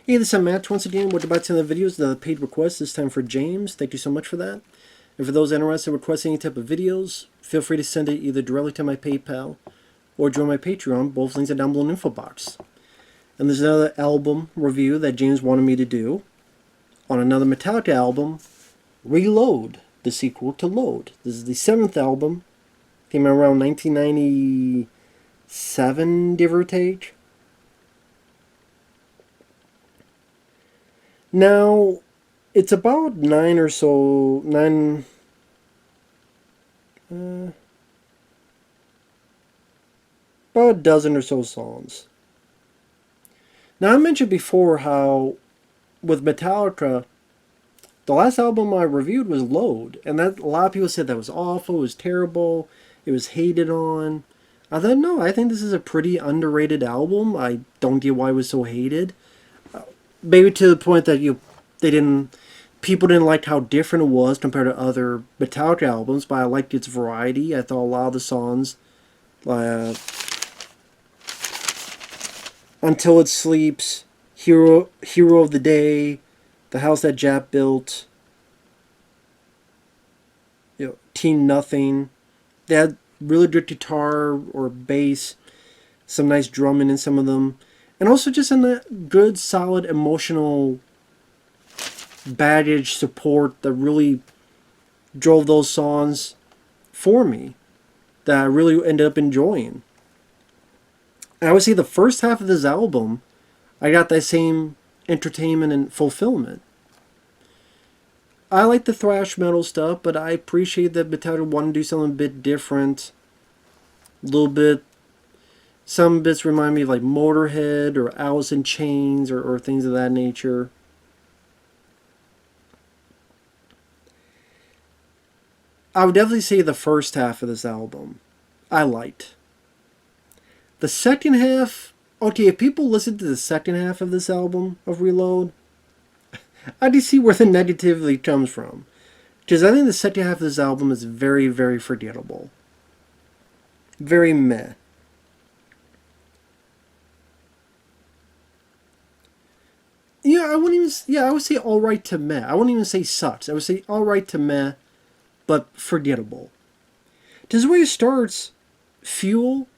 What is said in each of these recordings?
Hey, this is Matt once again. We're about to the videos, the paid request, this time for James. Thank you so much for that. And for those interested in requesting any type of videos, feel free to send it either directly to my PayPal or join my Patreon. Both links are down below in the info box. And there's another album review that James wanted me to do on another Metallica album, Reload, the sequel to Load. This is the 7th album. Came out around 1997, give or take. Now, it's about about a dozen or so songs. Now, I mentioned before how with Metallica, the last album I reviewed was Load, and that a lot of people said that was awful, it was terrible, it was hated on. I thought, no, I think this is a pretty underrated album. I don't get why it was so hated. Maybe to the point that people didn't like how different it was compared to other Metallica albums, but I liked its variety. I thought a lot of the songs, Until It Sleeps, Hero of the Day, The House That Jap Built, Teen Nothing, they had really good guitar or bass, some nice drumming in some of them, and also just a good, solid, emotional baggage support that really drove those songs for me, that I really ended up enjoying. And I would say the first half of this album, I got that same entertainment and fulfillment. I like the thrash metal stuff, but I appreciate that Metallica wanted to do something a bit different. A little bit, some bits remind me of like Motorhead or Alice in Chains or things of that nature. I would definitely say the first half of this album I liked. The second half, okay, if people listen to the second half of this album of Reload, I do see where the negativity comes from. Because I think the second half of this album is very, very forgettable. Very meh. Yeah, I wouldn't even. Yeah, I would say alright to meh. I wouldn't even say sucks. I would say alright to meh, but forgettable. This is where it starts. Fuel.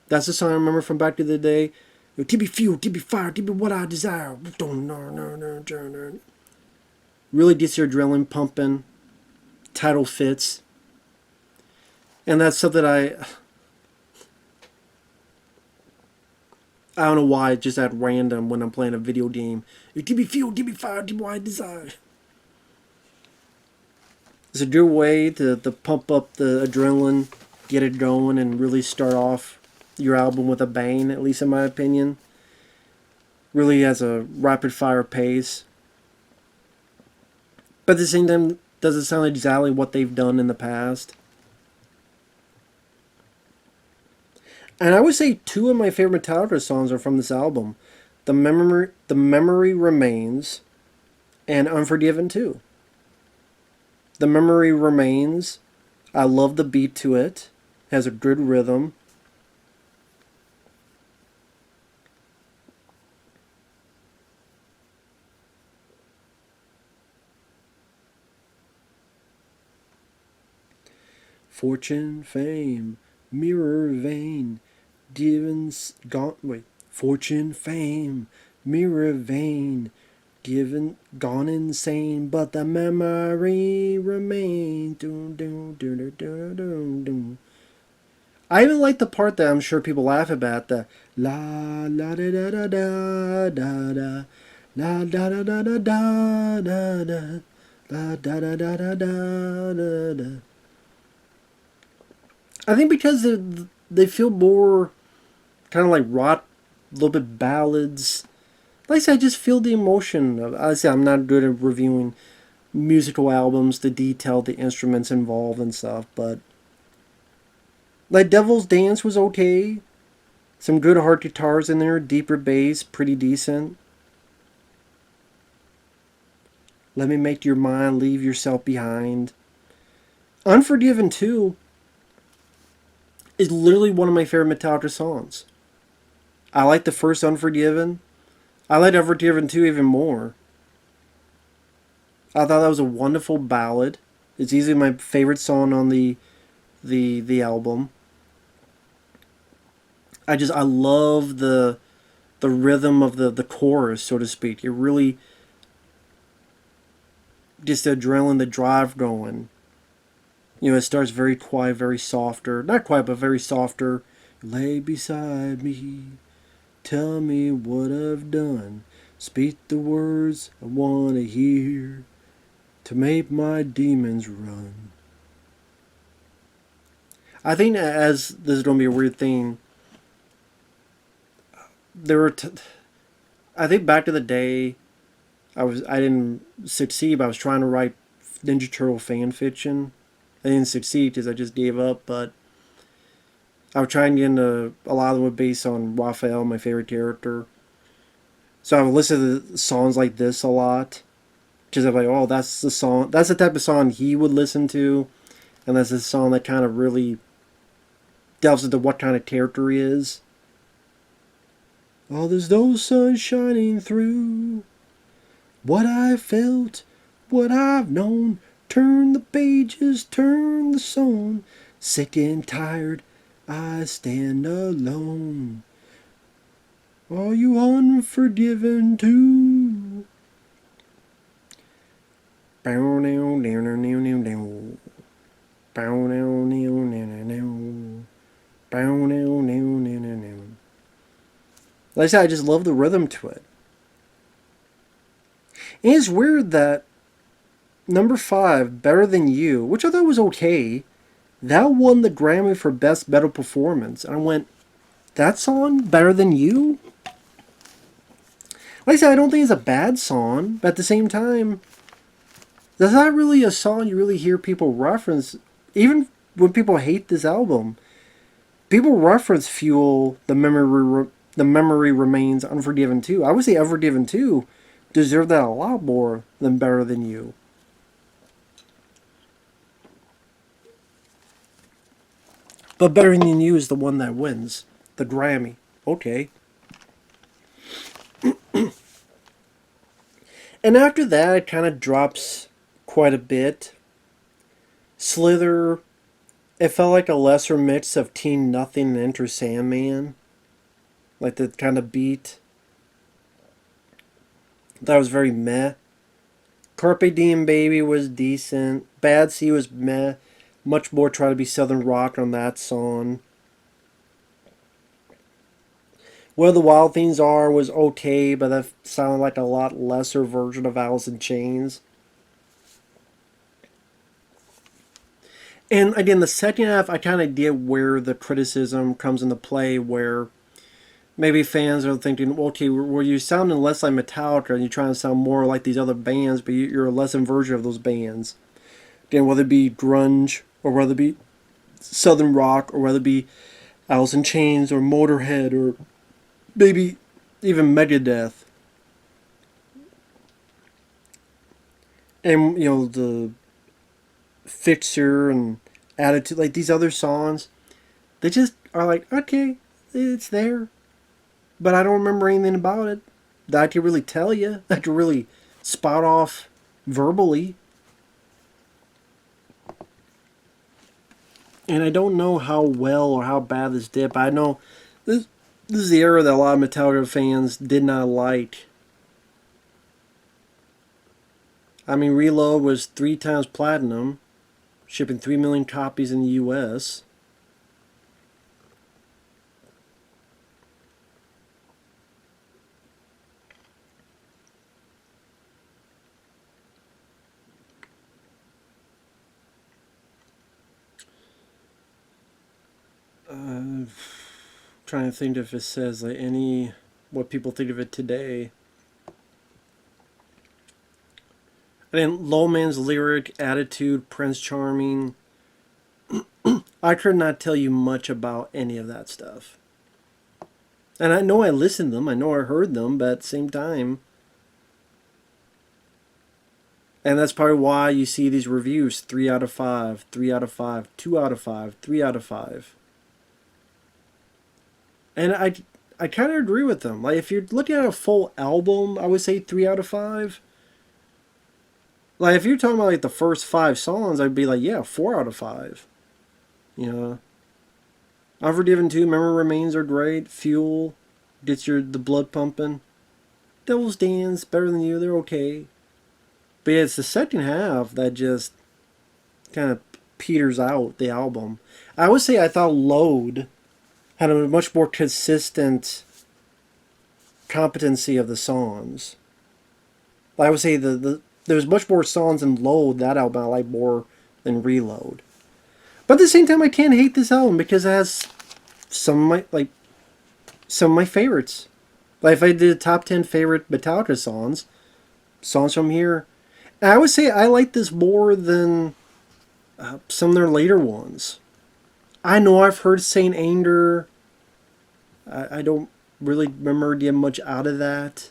That's the song I remember from back in the day. To be fuel, to be fire, to be what I desire. Really gets your adrenaline pumping. Title fits. And that's something I don't know why, it's just at random when I'm playing a video game. To be fuel, to be fire, to be what I desire. It's a good way to pump up the adrenaline, get it going, and really start off your album with a bang, at least in my opinion. Really has a rapid fire pace. But at the same time, doesn't sound exactly what they've done in the past. And I would say two of my favorite Metallica songs are from this album. The Memory Remains and Unforgiven 2. The Memory Remains, I love the beat to it. It has a good rhythm. Fortune, fame, mirror vein, given's gone. Wait, fortune, fame, mirror vein, given gone insane, but the memory remains. I even like the part that I'm sure people laugh about, the la la da da da da da da la da da da da da da da la da da da da da da. I think because they feel more kind of like rock, a little bit ballads. Like I said, I just feel the emotion of. I say I'm not good at reviewing musical albums to detail the instruments involved and stuff, but like Devil's Dance was okay. Some good hard guitars in there, deeper bass, pretty decent. Let Me Make Your Mind, Leave Yourself Behind. Unforgiven 2 is literally one of my favorite Metallica songs. I like the first Unforgiven. I liked Unforgiven 2 even more. I thought that was a wonderful ballad. It's easily my favorite song on the album. I love the rhythm of the chorus, so to speak. It really just the adrenaline, the drive going. You know, it starts very quiet, very softer. Not quiet, but very softer. Lay beside me, tell me what I've done. Speak the words I want to hear to make my demons run. I think as this is going to be a weird thing, there were. I think back to the day, I didn't succeed. But I was trying to write Ninja Turtle fan fiction. I didn't succeed because I just gave up. But I was trying to get into a lot of them were based on Raphael, my favorite character. So I would listen to songs like this a lot. Because I'm like, oh, that's the song. That's the type of song he would listen to, and that's a song that kind of really delves into what kind of character he is. Oh, there's no sun shining through what I felt, what I've known. Turn the pages, turn the song. Sick and tired, I stand alone. Are you unforgiven too? Bow down, down, down, down, down. Bow down, down, down, down. Bow down, down, down, down. Like I said, I just love the rhythm to it. And it's weird that number 5, Better Than You, which I thought was okay, that won the Grammy for Best Metal Performance. And I went, that song, Better Than You? Like I said, I don't think it's a bad song, but at the same time, that's not really a song you really hear people reference. Even when people hate this album, people reference Fuel, The Memory Remains, Unforgiven 2. I would say Unforgiven 2 deserve that a lot more than Better Than You. But Better Than You is the one that wins the Grammy. Okay. And after that, it kind of drops quite a bit. Slither, it felt like a lesser mix of Teen Nothing and Enter Sandman. Like the kind of beat. That was very meh. Carpe Diem Baby was decent. Bad Sea was meh. Much more try to be Southern rock on that song. Where the Wild Things Are was okay, but that sounded like a lot lesser version of Alice in Chains. And again, the second half, I kind of get where the criticism comes into play, where maybe fans are thinking, well, okay, were you sounding less like Metallica and you're trying to sound more like these other bands, but you're a lesser version of those bands. Again, whether it be grunge, or whether it be Southern rock, or whether it be Alice in Chains, or Motorhead, or maybe even Megadeth. And, you know, the Fixer and Attitude, like these other songs, they just are like, okay, it's there, but I don't remember anything about it that I could really tell you. I could really spout off verbally. And I don't know how well or how bad this did, but I know this is the era that a lot of Metallica fans did not like. I mean, Reload was 3 times platinum, shipping 3 million copies in the US. Trying to think if it says like any what people think of it today. I mean, Low Man's Lyric, Attitude, Prince Charming. I could not tell you much about any of that stuff. And I know I listened to them, I know I heard them, but at the same time. And that's probably why you see these reviews 3 out of 5, 3 out of 5, 2 out of 5, 3 out of 5. And I kind of agree with them. Like if you're looking at a full album, I would say 3 out of 5. Like if you're talking about like the first 5 songs, I'd be like, yeah, 4 out of 5. You know, Unforgiven 2, Memory Remains are great. Fuel gets the blood pumping. Devil's Dance, Better Than You, they're okay. But yeah, it's the second half that just kind of peters out the album. I would say I thought Load had a much more consistent competency of the songs. I would say there's much more songs in Load, that album I like more than Reload. But at the same time, I can't hate this album because it has some of my favorites. Like if I did a top 10 favorite Metallica songs from here, and I would say I like this more than some of their later ones. I know I've heard Saint Anger. I don't really remember getting much out of that.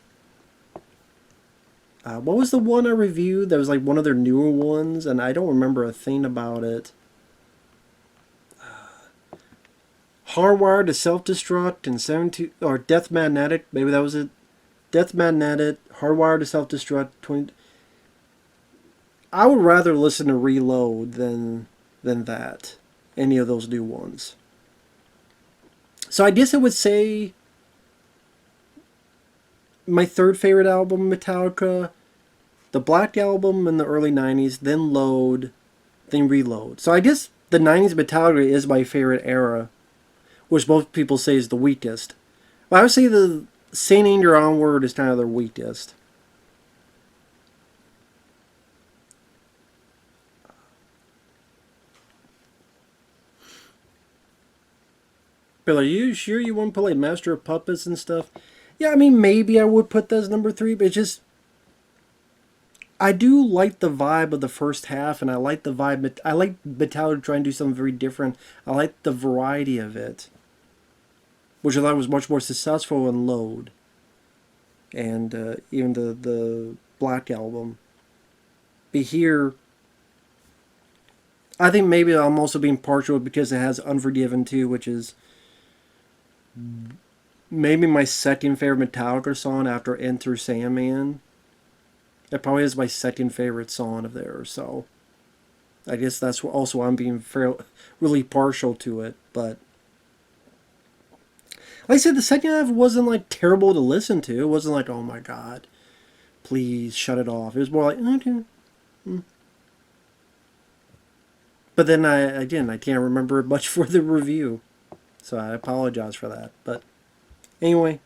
What was the one I reviewed that was like one of their newer ones, and I don't remember a thing about it. Hardwired to Self-Destruct and 72 or Death Magnetic, maybe that was it. Death Magnetic, Hardwired to Self-Destruct 20. I would rather listen to Reload than that. Any of those new ones. So I guess I would say my third favorite album, Metallica, the Black Album in the early 90s, then Load, then Reload. So I guess the 90s Metallica is my favorite era, which most people say is the weakest. But I would say the Saint Anger onward is kind of their weakest. But are you sure you want to put like Master of Puppets and stuff? Yeah, I mean, maybe I would put that as number 3, but it's just I do like the vibe of the first half, and I like the vibe. I like Metallica trying to do something very different. I like the variety of it, which I thought was much more successful in Load, and even the Black Album. But here, I think maybe I'm also being partial because it has Unforgiven too, which is maybe my second favorite Metallica song after Enter Sandman. It probably is my second favorite song of theirs, so I guess that's also why I'm being really partial to it. But like I said, the second half wasn't like terrible to listen to. It wasn't like, oh my god, please shut it off. It was more like, okay. But then I can't remember much for the review, so I apologize for that. But anyway,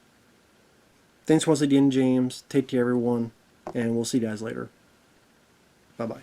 thanks once again, James. Take care, everyone, and we'll see you guys later. Bye bye.